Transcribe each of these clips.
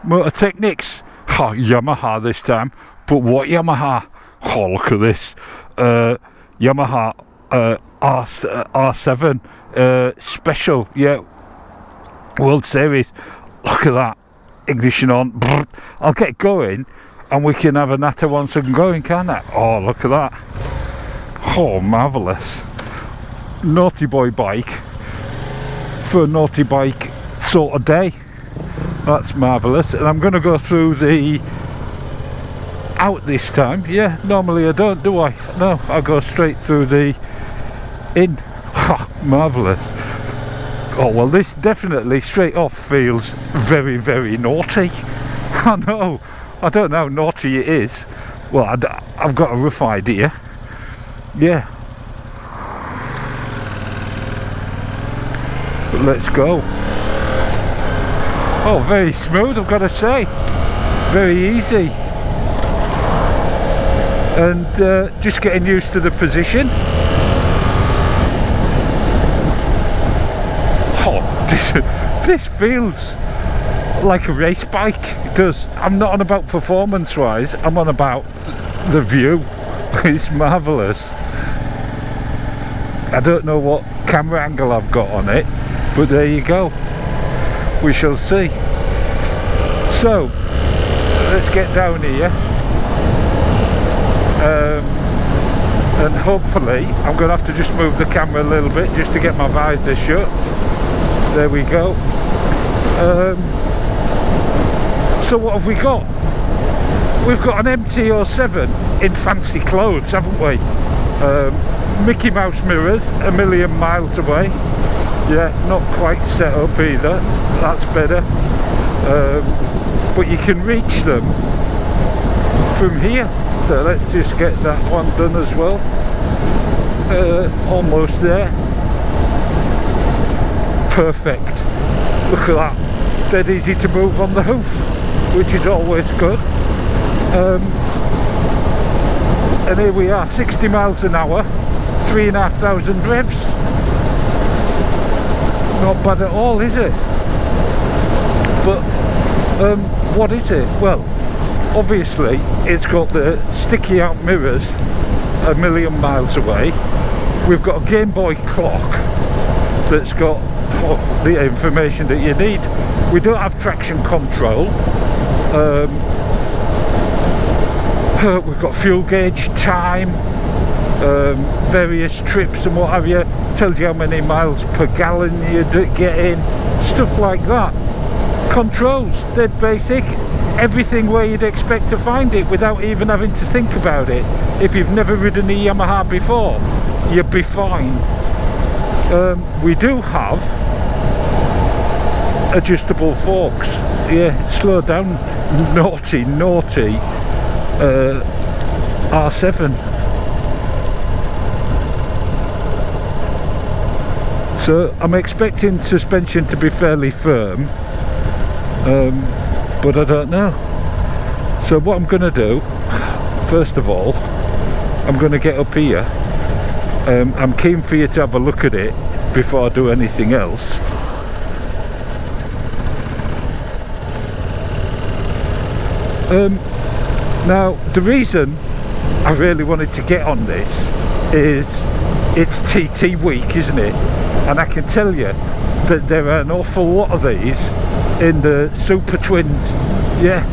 Mototechniks. Oh, Yamaha this time. But what Yamaha? Oh, look at this. Yamaha R7 Special. Yeah. World Series. Look at that. Ignition on. I'll get going and we can have a natter once I'm going, can't I? Oh, look at that. Oh, marvellous. Naughty boy bike for a naughty bike sort of day. That's marvellous. And I'm going to go through the out this time. Yeah, normally I don't, do I? No, I go straight through the in. Oh, marvellous. Oh, well, this definitely straight off feels very, very naughty. I know. I don't know how naughty it is. Well, I've got a rough idea. Yeah. But let's go. Oh, very smooth, I've got to say. Very easy. And just getting used to the position. Oh, this feels like a race bike. It does. I'm not on about performance wise, I'm on about the view. It's marvellous. I don't know what camera angle I've got on it, but there you go. We shall see. So let's get down here, and hopefully I'm going to have to just move the camera a little bit just to get my visor shut. There we go. So what have we got? We've got an MT-07 in fancy clothes, haven't we? Mickey Mouse mirrors, a million miles away. Yeah, not quite set up either. That's better. But you can reach them from here. So let's just get that one done as well. Almost there. Perfect. Look at that. Dead easy to move on the hoof, which is always good. And here we are, 60 miles an hour, 3,500 revs. Not bad at all, is it? But what is it? Well, obviously it's got the sticky out mirrors a million miles away. We've got a Game Boy clock that's got the information that you need. We don't have traction control. We've got fuel gauge, time, various trips and what have you. Tells you how many miles per gallon you're getting, stuff like that. Controls, dead basic. Everything where you'd expect to find it without even having to think about it. If you've never ridden a Yamaha before, you'll be fine. We do have adjustable forks. Yeah, slow down. Naughty R7. So I'm expecting suspension to be fairly firm, but I don't know. So what I'm going to do, first of all, I'm going to get up here. I'm keen for you to have a look at it before I do anything else. Now the reason I really wanted to get on this is it's TT week, isn't it? And I can tell you that there are an awful lot of these in the Super Twins. Yeah,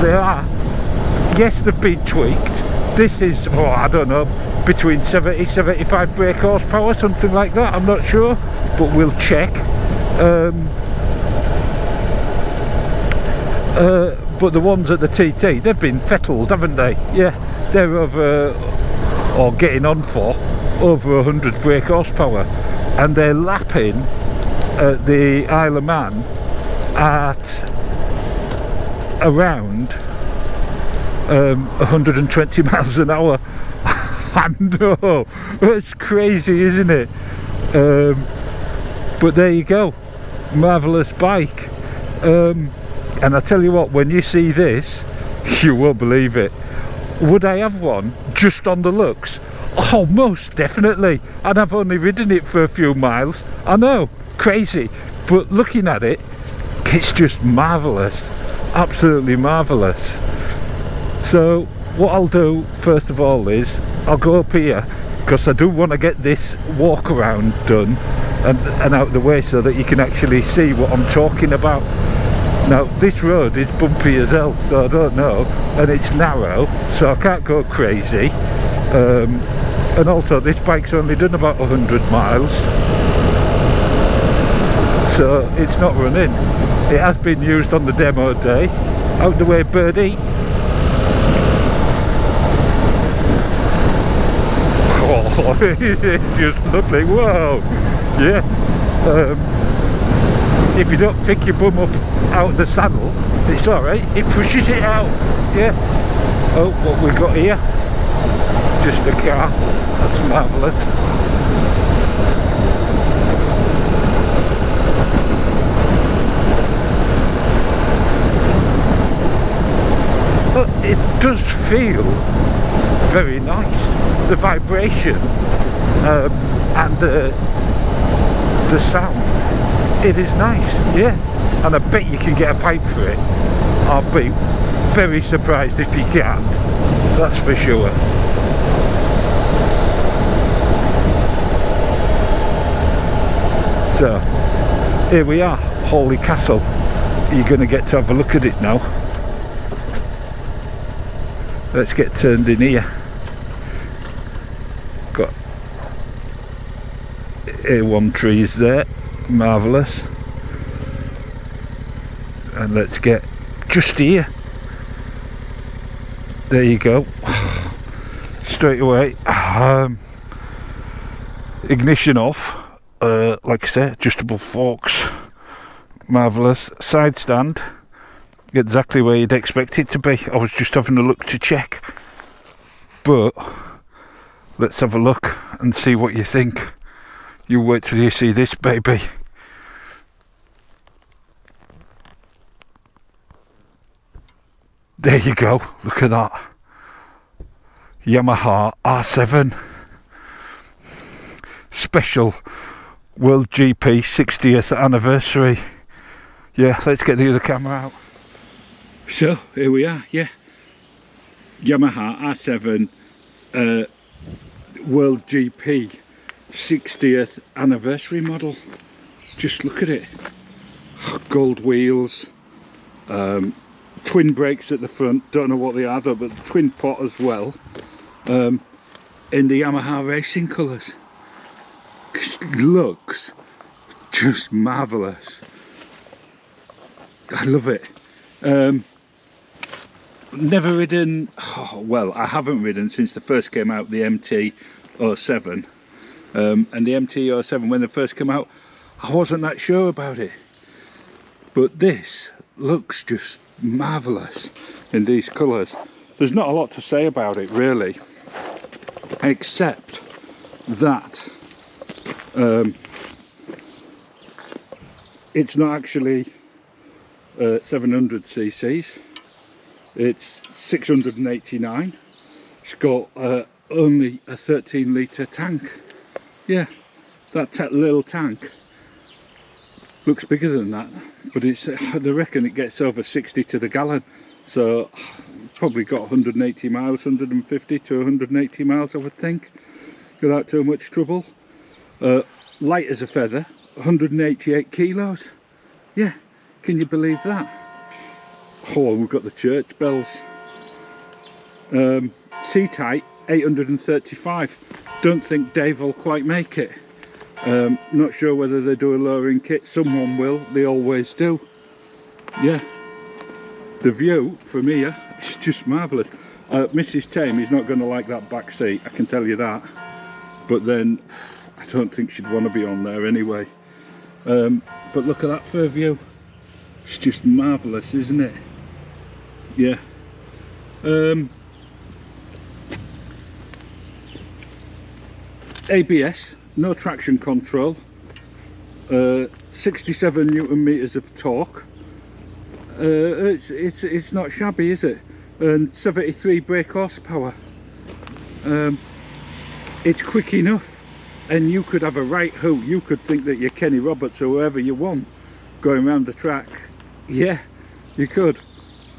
they are. Yes, they've been tweaked. This is, oh, I don't know, between 70-75 brake horsepower, something like that. I'm not sure, but we'll check. But the ones at the TT, they've been fettled, haven't they? Yeah, they're over, or getting on for, over 100 brake horsepower. And they're lapping at the Isle of Man at around 120 miles an hour. I know, it's crazy, isn't it? But there you go, marvellous bike. And I tell you what, when you see this, you won't believe it. Would I have one just on the looks? Oh, most definitely. And I've only ridden it for a few miles. I know, crazy. But looking at it, it's just marvellous, absolutely marvellous. So what I'll do first of all is I'll go up here, because I do want to get this walk around done and out of the way so that you can actually see what I'm talking about. Now this road is bumpy as hell, so I don't know, and it's narrow, so I can't go crazy, and also this bike's only done about 100 miles, so it's not running. It has been used on the demo day. Out the way, birdie. Oh, it's just lovely. Whoa, yeah. If you don't pick your bum up out of the saddle, it's alright, it pushes it out. Yeah. Oh, what we got here? Just a car. That's marvellous. But it does feel very nice. The vibration and the sound. It is nice, yeah. And I bet you can get a pipe for it. I'll be very surprised if you can't. That's for sure. So, here we are, Hawley Castle. You're going to get to have a look at it now. Let's get turned in here. Got A1 trees there, marvellous. And let's get just here. There you go. Straight away. Ignition off. Like I say, adjustable forks. Marvellous. Side stand. Exactly where you'd expect it to be. I was just having a look to check. But let's have a look and see what you think. You wait till you see this baby. There you go, look at that. Yamaha R7 Special World GP 60th anniversary. Yeah, let's get the other camera out. So, here we are, yeah. Yamaha R7 World GP 60th anniversary model. Just look at it. Gold wheels. Twin brakes at the front, don't know what they are, but twin pot as well, in the Yamaha racing colours. Looks just marvellous. I love it. Never ridden, well, I haven't ridden since the first came out, the MT-07, and the MT-07, when they first came out, I wasn't that sure about it, but this looks just marvellous in these colours. There's not a lot to say about it really, except that it's not actually 700 cc's, it's 689. It's got only a 13 litre tank. Yeah, that little tank looks bigger than that, but it's, they reckon it gets over 60 to the gallon, so probably got 180 miles, 150 to 180 miles I would think, without too much trouble. Light as a feather, 188 kilos. Yeah, can you believe that? Oh, we've got the church bells. Seat height 835. Don't think Dave will quite make it. Not sure whether they do a lowering kit. Someone will, they always do. Yeah, the view from here is just marvellous. Mrs. Tame is not going to like that back seat, I can tell you that, but then I don't think she'd want to be on there anyway. But look at that fur view, it's just marvellous, isn't it? Yeah. ABS, no traction control, 67 newton meters of torque. It's not shabby, is it? And 73 brake horsepower. It's quick enough, and you could have a right hoot. You could think that you're Kenny Roberts or whoever you want going around the track Yeah, you could.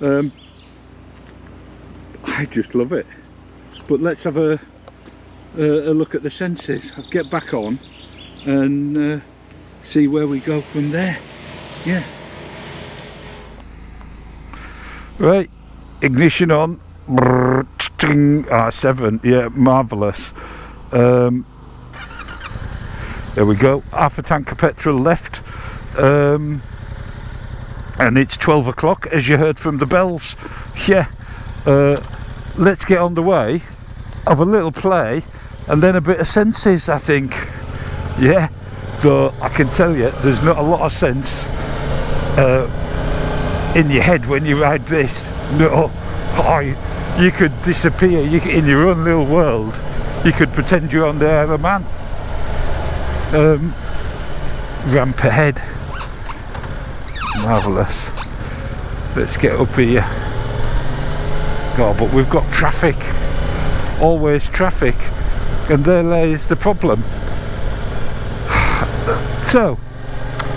I just love it. But let's have a look at the senses. I'll get back on and see where we go from there. Yeah. Right, ignition on. R7, yeah, marvellous. There we go, half a tank of petrol left. And it's 12 o'clock, as you heard from the bells. Yeah. Let's get on the way, have a little play, and then a bit of senses, I think. Yeah, so I can tell you there's not a lot of sense in your head when you ride this. No, you could disappear in your own little world. You could pretend you're on the Isle of Man. Ramp ahead, marvellous. Let's get up here. Oh, but we've got traffic, always traffic, and there lays the problem. So,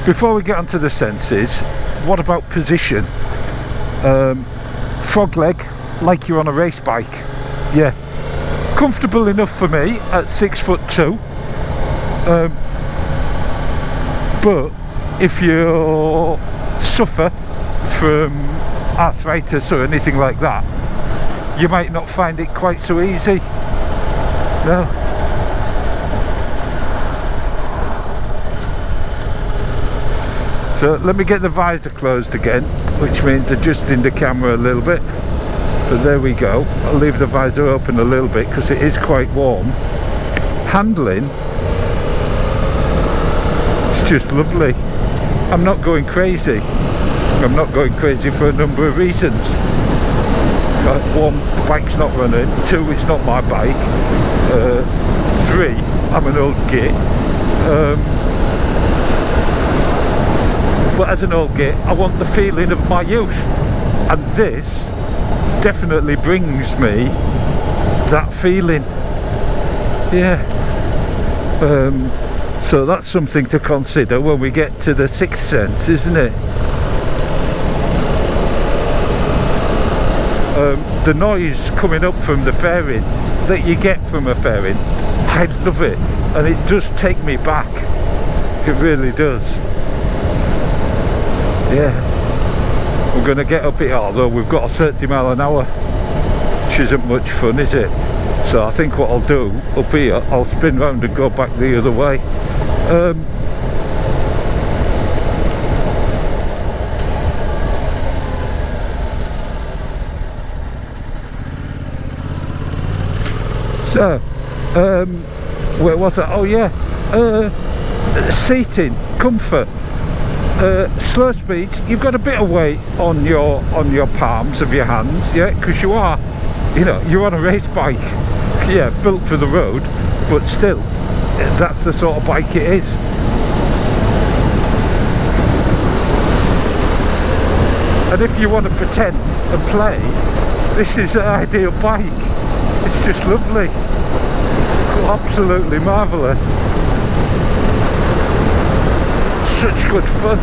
before we get onto the senses, what about position? Frog leg, like you're on a race bike. Yeah, comfortable enough for me at 6'2". But if you suffer from arthritis or anything like that, you might not find it quite so easy. No. So let me get the visor closed again, which means adjusting the camera a little bit. But there we go. I'll leave the visor open a little bit because it is quite warm. Handling, it's just lovely. I'm not going crazy. I'm not going crazy for a number of reasons. One, the bike's not running. Two, it's not my bike. Three, I'm an old git. But as an old git, I want the feeling of my youth, and this definitely brings me that feeling. Yeah. So that's something to consider when we get to the sixth sense, isn't it? The noise coming up from the fairing that you get from a fairing, I love it, and it does take me back. It really does. Yeah, we're going to get up it, although we've got a 30 mile an hour, which isn't much fun, is it? So I think what I'll do up here, I'll spin round and go back the other way. So, where was I? Oh yeah, seating, comfort. Slow speeds, you've got a bit of weight on your palms of your hands, yeah, because you are, you know, you're on a race bike, yeah, built for the road, but still, that's the sort of bike it is. And if you want to pretend and play, this is an ideal bike. It's just lovely, absolutely marvellous. Such good fun.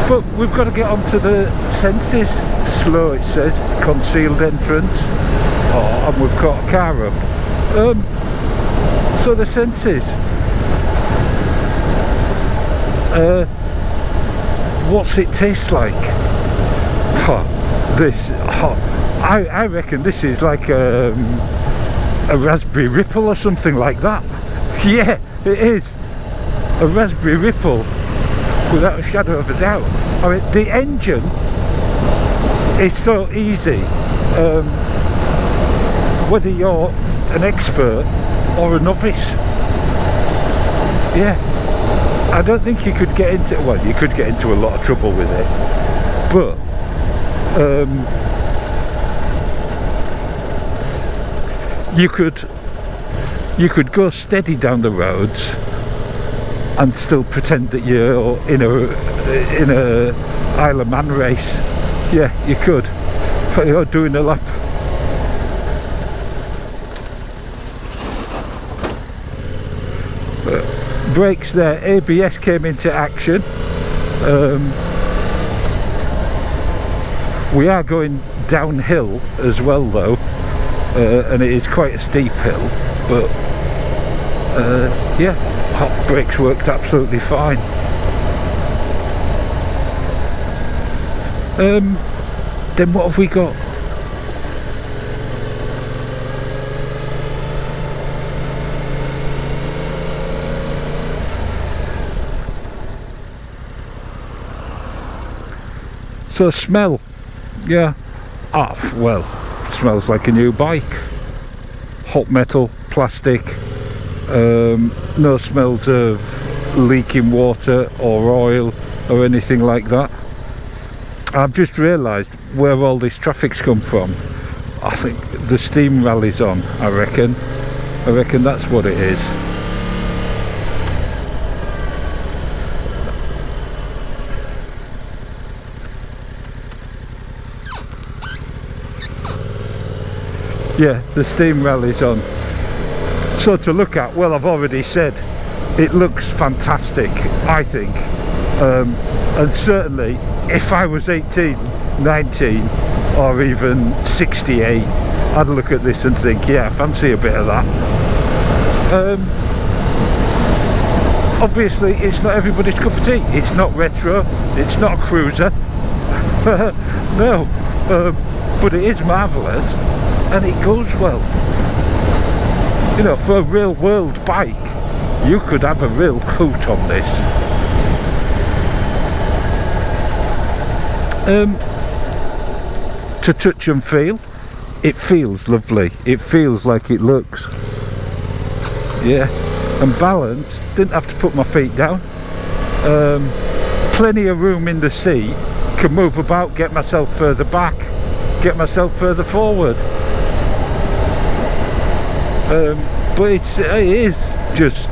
But we've got to get on to the senses. Slow, it says, concealed entrance. Oh, and we've got a car up. So the senses. What's it taste like? I reckon this is like a raspberry ripple or something like that. Yeah, it is a raspberry ripple without a shadow of a doubt. I mean, the engine is so easy, whether you're an expert or a novice. Yeah, I don't think you could get into, well, you could get into a lot of trouble with it, but you could go steady down the roads and still pretend that you're in a Isle of Man race. Yeah, you could, but you're doing a lap. Brakes there, ABS came into action. We are going downhill as well though, and it is quite a steep hill, but yeah, hot brakes worked absolutely fine. Then what have we got? So smell, yeah, well, smells like a new bike. Hot metal, plastic, no smells of leaking water or oil or anything like that. I've just realised where all this traffic's come from. I think the steam rally's on, I reckon that's what it is. Yeah, the steam rally's on. So to look at, well, I've already said it looks fantastic, I think, and certainly if I was 18, 19 or even 68, I'd look at this and think, yeah, I fancy a bit of that. Obviously it's not everybody's cup of tea. It's not retro, it's not a cruiser. No, but it is marvellous. And it goes well. You know, for a real world bike, you could have a real hoot on this. To touch and feel, it feels lovely. It feels like it looks. Yeah, and balance, didn't have to put my feet down. Plenty of room in the seat, can move about, get myself further back, get myself further forward. But it is just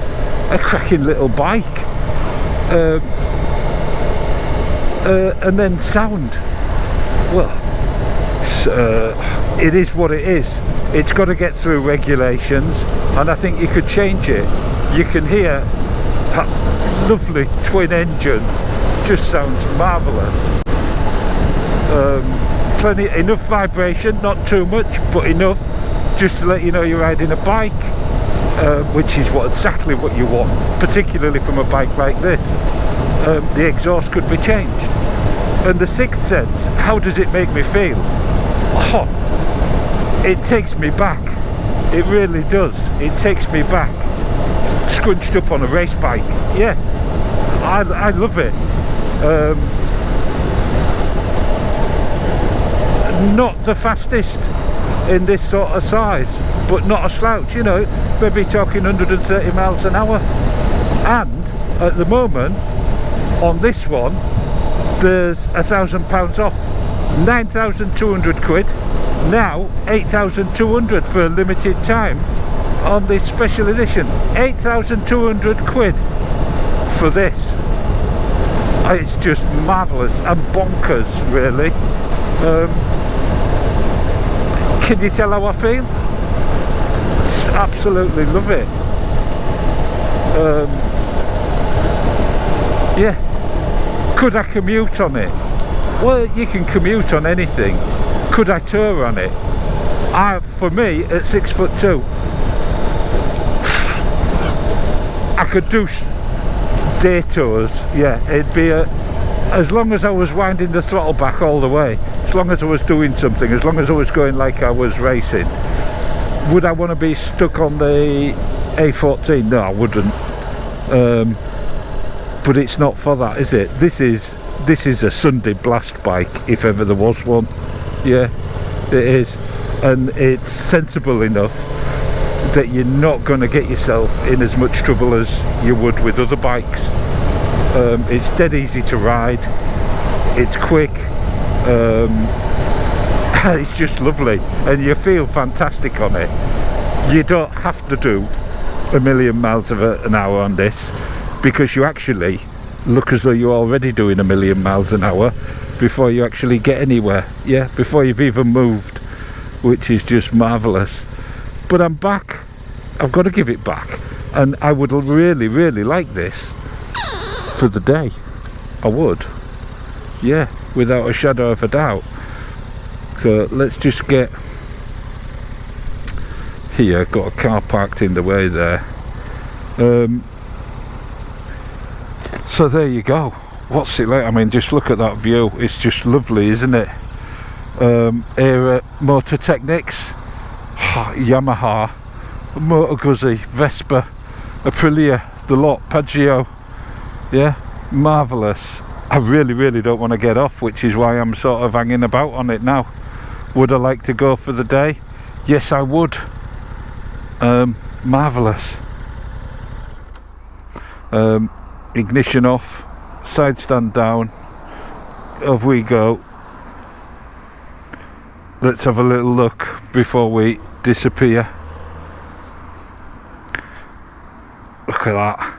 a cracking little bike. And then sound, well, it is what it is. It's got to get through regulations, and I think you could change it. You can hear that lovely twin engine, just sounds marvellous. Enough vibration, not too much, but enough just to let you know you're riding a bike, which is exactly what you want, particularly from a bike like this. The exhaust could be changed. And the sixth sense, how does it make me feel? Oh, it takes me back. It really does. It takes me back. Scrunched up on a race bike. Yeah, I love it. Not the fastest in this sort of size, but not a slouch, you know, maybe talking 130 miles an hour. And at the moment on this one there's £1,000 off, 9,200 quid, now 8,200 for a limited time on this special edition. 8,200 quid for this. It's just marvellous and bonkers, really. Can you tell how I feel? Just absolutely love it. Yeah. Could I commute on it? Well, you can commute on anything. Could I tour on it? For me, at 6'2", I could do day tours. Yeah, it'd be as long as I was winding the throttle back all the way, as long as I was doing something, as long as I was going like I was racing. Would I want to be stuck on the A14? No, I wouldn't. But it's not for that, is it? This is a Sunday blast bike, if ever there was one. Yeah, it is. And it's sensible enough that you're not going to get yourself in as much trouble as you would with other bikes. It's dead easy to ride, it's quick, it's just lovely, and you feel fantastic on it. You don't have to do 1,000,000 miles an hour on this, because you actually look as though you're already doing 1,000,000 miles an hour before you actually get anywhere. Yeah, before you've even moved, which is just marvellous. But I'm back. I've got to give it back. And I would really, really like this for the day. I would. Yeah, without a shadow of a doubt. So let's just get here. Got a car parked in the way there. So there you go. What's it like? I mean, just look at that view. It's just lovely, isn't it? Here at Mototechniks, Yamaha, Moto Guzzi, Vespa, Aprilia, the lot, Piaggio. Yeah, marvellous. I really, really don't want to get off, which is why I'm sort of hanging about on it now. Would I like to go for the day? Yes, I would. Marvellous. Ignition off, side stand down, off we go. Let's have a little look before we disappear. Look at that,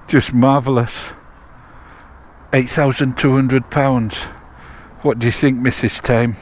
just marvellous. £8,200. What do you think, Mrs. Tame?